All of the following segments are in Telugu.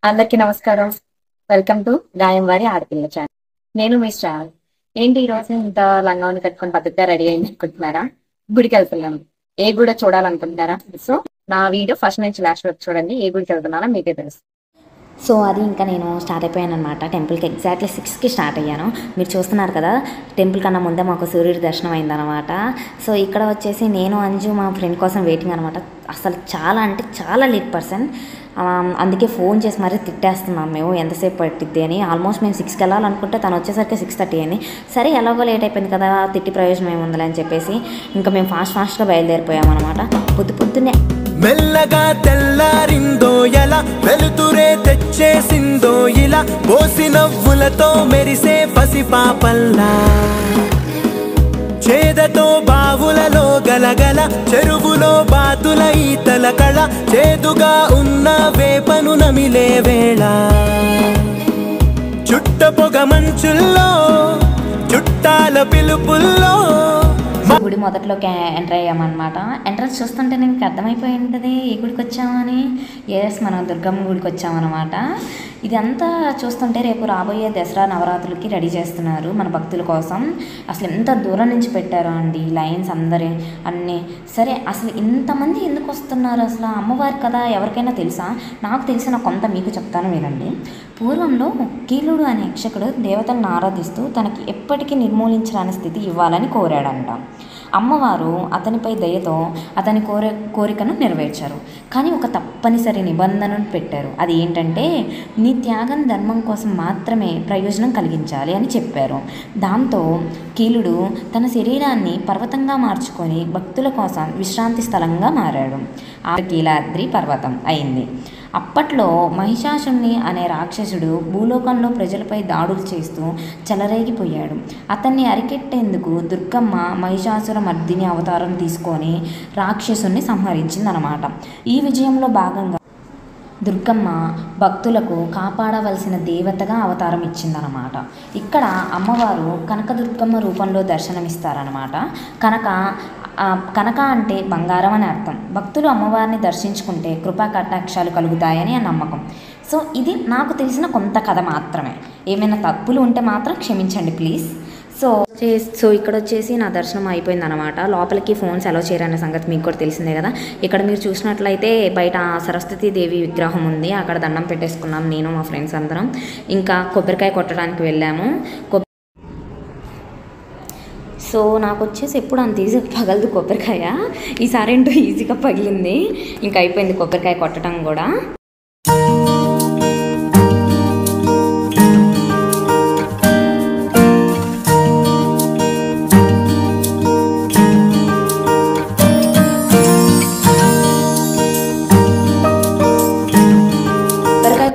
అందరికీ నమస్కారం. వెల్కమ్ టు గాయంవారి ఆడపిల్ల ఛానల్. నేను మీ శ్రావణి. ఏంటి ఈ రోజు ఇంత లంగావుని కట్టుకొని పద్ధతిగా రెడీ అయింది అనుకుంటున్నారా? గుడికి వెళ్తున్నాను. ఏ గుడి చూడాలనుకుంటున్నారా? సో నా వీడియో ఫస్ట్ నుంచి లాస్ట్ వరకు చూడండి. ఏ గుడికి వెళ్తున్నానో మీకే తెలుసు. సో అది ఇంకా నేను స్టార్ట్ అయిపోయాను అనమాట. టెంపుల్కి ఎగ్జాక్ట్లీ 6కి స్టార్ట్ అయ్యాను. మీరు చూస్తున్నారు కదా, టెంపుల్ కన్నా ముందే మాకు సూర్యుడి దర్శనం అయిందనమాట. సో ఇక్కడ వచ్చేసి నేను అంజు మా ఫ్రెండ్ కోసం వెయిటింగ్ అనమాట. అసలు చాలా అంటే చాలా లేట్ పర్సన్. అందుకే ఫోన్ చేసి మరీ తిట్టేస్తున్నాం మేము ఎంతసేపు పట్టిద్ది అని. ఆల్మోస్ట్ మేము 6కి వెళ్ళాలనుకుంటే తను వచ్చేసరికి 6:30 అయింది. సరే ఎలాగో లేట్ అయిపోయింది కదా, తిట్టి ప్రయోజనం ఏముందని అని చెప్పేసి ఇంకా మేము ఫాస్ట్గా బయలుదేరిపోయామన్నమాట. పొద్దున్నే మెల్లగా తెల్లారిందో ఎలా, వెలుతురే తెచ్చేసిందో ఇలా, పోసి నవ్వులతో మెరిసే పసిపాపల్లా, చేదతో బావులలో గలగల, చెరువులో బాతుల ఈతల కళ, చేదుగా ఉన్న వేపను నమిలే వేళ, చుట్ట పొగ మంచుల్లో చుట్టాల పిలుపుల్లో గుడి మొదట్లోకి ఎంటర్ అయ్యామన్నమాట. ఎంట్రన్స్ చూస్తుంటే నాకు అర్థమైపోయి ఉంటుంది ఏ గుడికి వచ్చామని. మనం దుర్గమ్మ గుడికి వచ్చామన్నమాట. ఇదంతా చూస్తుంటే రేపు రాబోయే దసరా నవరాత్రులకి రెడీ చేస్తున్నారు మన భక్తుల కోసం. అసలు ఎంత దూరం నుంచి పెట్టారో అండి లైన్స్ అందరి అన్నీ. సరే అసలు ఇంతమంది ఎందుకు వస్తున్నారు? అసలు అమ్మవారి కదా ఎవరికైనా తెలుసా? నాకు తెలిసిన కొంత మీకు చెప్తాను వినండి. పూర్వంలో కీలుడు అనే యక్షకుడు దేవతలను ఆరాధిస్తూ తనకి ఎప్పటికీ నిర్మూలించరాని స్థితి ఇవ్వాలని కోరాడంట. అమ్మవారు అతనిపై దయతో అతని కోరికను నెరవేర్చారు. కానీ ఒక తప్పనిసరి నిబంధనను పెట్టారు. అది ఏంటంటే నీ త్యాగం ధర్మం కోసం మాత్రమే ప్రయోజనం కలిగించాలి అని చెప్పారు. దాంతో కీలుడు తన శరీరాన్ని పర్వతంగా మార్చుకొని భక్తుల కోసం విశ్రాంతి స్థలంగా మారాడు. ఆ కీలాద్రి పర్వతం అయింది. అప్పట్లో మహిషాసుని అనే రాక్షసుడు భూలోకంలో ప్రజలపై దాడులు చేస్తూ చెలరేగిపోయాడు. అతన్ని అరికెట్టేందుకు దుర్గమ్మ మహిషాసుర మర్దిని అవతారం తీసుకొని రాక్షసుని సంహరించిందనమాట. ఈ విజయంలో భాగంగా దుర్గమ్మ భక్తులకు కాపాడవలసిన దేవతగా అవతారం ఇచ్చిందనమాట. ఇక్కడ అమ్మవారు కనకదుర్గమ్మ రూపంలో దర్శనమిస్తారనమాట. కనక అంటే బంగారం అని అర్థం. భక్తులు అమ్మవారిని దర్శించుకుంటే కృపా కటాక్షాలు కలుగుతాయని ఆ నమ్మకం. సో ఇది నాకు తెలిసిన కొంత కథ మాత్రమే. ఏమైనా తప్పులు ఉంటే మాత్రం క్షమించండి ప్లీజ్. సో ఇక్కడ వచ్చేసి నా దర్శనం అయిపోయిందనమాట. లోపలికి ఫోన్స్ అలౌ చేయరనే సంగతి మీకు కూడా తెలిసిందే కదా. ఇక్కడ మీరు చూసినట్లయితే బయట సరస్వతీ దేవి విగ్రహం ఉంది. అక్కడ దండం పెట్టేసుకున్నాం నేను మా ఫ్రెండ్స్ అందరం. ఇంకా కొబ్బరికాయ కొట్టడానికి వెళ్ళాము. సో నాకు వచ్చేసి ఎప్పుడు అంత ఈజీగా పగలదు కొబ్బరికాయ. ఈసారి ఏంటో ఈజీగా పగిలింది. ఇంకా అయిపోయింది కొబ్బరికాయ కొట్టడం కూడా.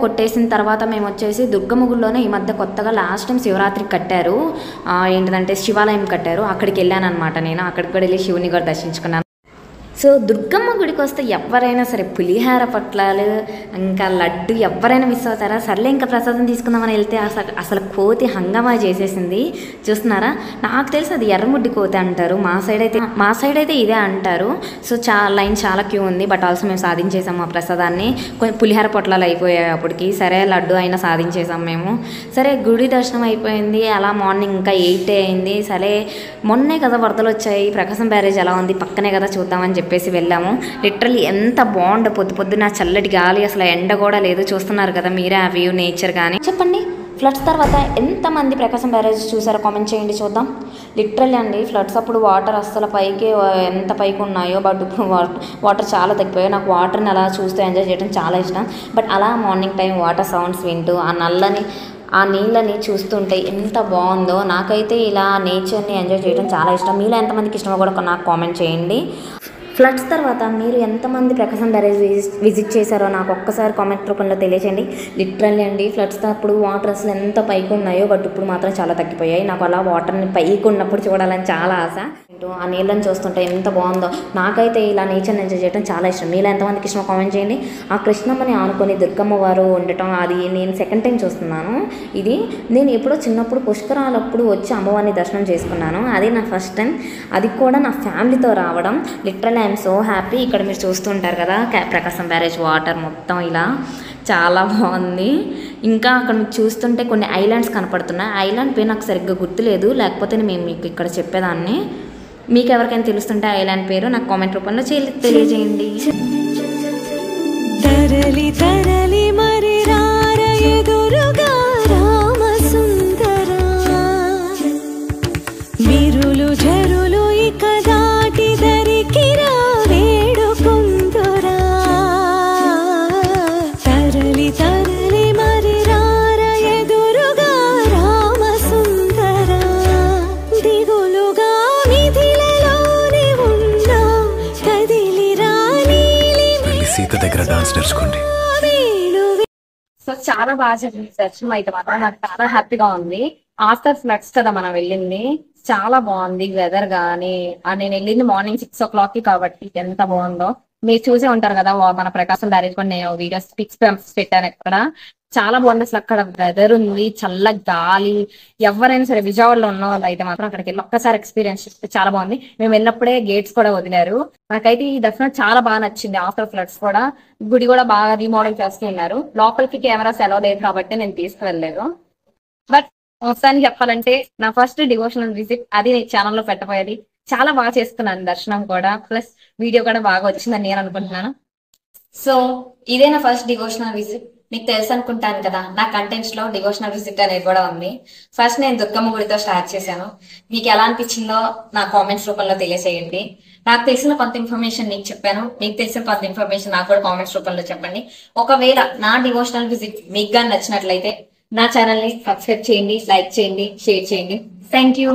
కొట్టేసిన తర్వాత మేము వచ్చేసి దుర్గమ్మ గుడిలోనే ఈ మధ్య కొత్తగా లాస్ట్ టైం శివరాత్రికి కట్టారు. ఏంటిదంటే శివాలయం కట్టారు. అక్కడికి వెళ్ళాను అనమాట. నేను అక్కడికి కూడా వెళ్ళి శివుని కూడా దర్శించుకున్నాను. సో దుర్గమ్మ గుడికి వస్తే ఎవరైనా సరే పులిహార పొట్లాలు ఇంకా లడ్డు ఎవరైనా మిస్ అవుతారా? సర్లే ఇంకా ప్రసాదం తీసుకుందామని వెళ్తే అసలు కోతి హంగామా చేసేసింది. చూస్తున్నారా? నాకు తెలిసి అది ఎర్రముడ్డి కోతి అంటారు. మా సైడ్ అయితే ఇదే అంటారు. సో లైన్ చాలా క్యూ ఉంది. బట్ ఆల్సో మేము సాధించేసాము ఆ ప్రసాదాన్ని. కొంచెం పులిహార పొట్లాలు అయిపోయాయి అప్పటికి. సరే లడ్డు అయినా సాధించేసాం మేము. సరే గుడి దర్శనం అయిపోయింది. అలా మార్నింగ్ ఇంకా 8 అయింది. సరే మొన్నే కదా వరదలు వచ్చాయి, ప్రకాశం బ్యారేజ్ ఎలా ఉంది పక్కనే కదా చూద్దామని చెప్పేసి వెళ్ళాము. లిటరల్లీ ఎంత బాగుందో పొద్దున చల్లటి గాలి, అసలు ఎండ కూడా లేదు. చూస్తున్నారు కదా మీరే ఆ వ్యూ, నేచర్. కానీ చెప్పండి, ఫ్లడ్స్ తర్వాత ఎంతమంది ప్రకాశం బ్యారేజ్ చూసారో కామెంట్ చేయండి చూద్దాం. లిటరల్లీ అండి ఫ్లడ్స్ అప్పుడు వాటర్ అస్సలు పైకి ఎంత పైకి ఉన్నాయో, బట్ ఇప్పుడు వాటర్ చాలా తగ్గిపోయాయి. నాకు వాటర్ని అలా చూస్తూ ఎంజాయ్ చేయడం చాలా ఇష్టం. బట్ అలా మార్నింగ్ టైం వాటర్ సౌండ్స్ వింటూ ఆ నీళ్ళని చూస్తుంటే ఎంత బాగుందో. నాకైతే ఇలా నేచర్ని ఎంజాయ్ చేయడం చాలా ఇష్టం. మీలో ఎంతమందికి ఇష్టమో కూడా నాకు కామెంట్ చేయండి. ఫ్లడ్స్ తర్వాత మీరు ఎంతమంది ప్రకాశం బ్యారేజ్ విజిట్ చేశారో నాకు ఒక్కసారి కామెంట్ రూపంలో తెలియచేయండి. లిటరల్లీ అండి ఫ్లడ్స్ అప్పుడు వాటర్ అసలు ఎంత పైకి ఉన్నాయో, బట్ ఇప్పుడు మాత్రం చాలా తగ్గిపోయాయి. నాకు అలా వాటర్ని పైకి ఉన్నప్పుడు చూడాలని చాలా ఆశ. ఆ నీళ్ళని చూస్తుంటే ఎంత బాగుందో. నాకైతే ఇలా నేచర్ని ఎంజాయ్ చేయడం చాలా ఇష్టం. మీలో ఎంతమందికి ఇష్టమో కామెంట్ చేయండి. ఆ కృష్ణమ్మని ఆనుకొని దుర్గమ్మ వారు ఉండటం అది నేను సెకండ్ టైం చూస్తున్నాను. ఇది నేను ఎప్పుడో చిన్నప్పుడు పుష్కరాలప్పుడు వచ్చి అమ్మవారిని దర్శనం చేసుకున్నాను. అది నా ఫస్ట్ టైం. అది కూడా నా ఫ్యామిలీతో రావడం. Literally I'm so happy. ఇక్కడ మీరు చూస్తుంటారు కదా ప్రకాశం బ్యారేజ్ వాటర్ మొత్తం ఇలా చాలా బాగుంది. ఇంకా అక్కడ మీకు చూస్తుంటే కొన్ని ఐలాండ్స్ కనపడుతున్నాయి. ఐలాండ్ పేరు నాకు సరిగ్గా గుర్తులేదు, లేకపోతే మేము మీకు ఇక్కడ చెప్పేదాన్ని. మీకు ఎవరికైనా తెలుస్తుంటే ఐలాండ్ పేరు నాకు కామెంట్ రూపంలో తెలియజేయండి. తరలి తరలి మరి రార ఎదురుగా రామసుందరా, విరులు జరులు ఇక దాటి దరికిరా వేడుకుందురా. తరలి తరలి మరి రార ఎదురుగా రామసుందరా, దిగులుగా మిథిలలోని ఉన్నా కదిలిరా నీలి సీత దగ్గర డాన్స్ నేర్చుకోండి. సో చాలా బాగా జరిగింది దర్శనం అయితే మాత్రం నాకు చాలా హ్యాపీగా ఉంది. ఆఫ్టర్ ఫ్లడ్స్ కదా మనం వెళ్ళింది, చాలా బాగుంది వెదర్ గానీ. నేను వెళ్ళింది మార్నింగ్ 6 o'clock కాబట్టి ఎంత బాగుందో మీరు చూసే ఉంటారు కదా. మన ప్రకాశం బ్యారేజ్ కూడా నేను వీడియోస్ పిక్స్ పెట్టాను ఇక్కడ. చాలా బాగుంది అసలు. అక్కడ వెదర్ ఉంది, చల్ల గాలి. ఎవరైనా సరే విజయవాడలో ఉన్న వాళ్ళు అయితే మాత్రం అక్కడికి వెళ్ళి ఒక్కసారి ఎక్స్పీరియన్స్ చేస్తే చాలా బాగుంది. మేము వెళ్ళినప్పుడే గేట్స్ కూడా వదిలారు. నాకైతే ఈ దర్శనం చాలా బాగా నచ్చింది. ఆఫ్టర్ ఫ్లడ్స్ కూడా గుడి కూడా బాగా రీమోడల్ చేస్తున్నారు. లోపలికి కెమెరాస్ ఎలా లేదు కాబట్టి నేను తీసుకువెళ్ళలేదు. బట్ మొత్తానికి చెప్పాలంటే నా ఫస్ట్ డివోషనల్ విజిట్ అది ఛానల్లో పెట్టబోయేది. చాలా బాగా చేసుకున్నాను దర్శనం కూడా, ప్లస్ వీడియో కూడా బాగా వచ్చిందని నేను అనుకుంటున్నాను. సో ఇదే నా ఫస్ట్ డివోషనల్ విజిట్. మీకు తెలుసు అనుకుంటాను కదా, నా కంటెంట్స్ లో డివోషనల్ విజిట్ అనేది కూడా ఉంది. ఫస్ట్ నేను దుర్గమ్మ గుడితో స్టార్ట్ చేశాను. మీకు ఎలా అనిపించిందో నా కామెంట్స్ రూపంలో తెలియజేయండి. నాకు తెలిసిన కొంత ఇన్ఫర్మేషన్ మీకు చెప్పాను, మీకు తెలిసిన కొంత ఇన్ఫర్మేషన్ నాకు కూడా కామెంట్స్ రూపంలో చెప్పండి. ఒకవేళ నా డివోషనల్ విజిట్ మీకు కానీ నచ్చినట్లయితే నా ఛానల్ ని సబ్స్క్రైబ్ చేయండి, లైక్ చేయండి, షేర్ చేయండి. Thank you.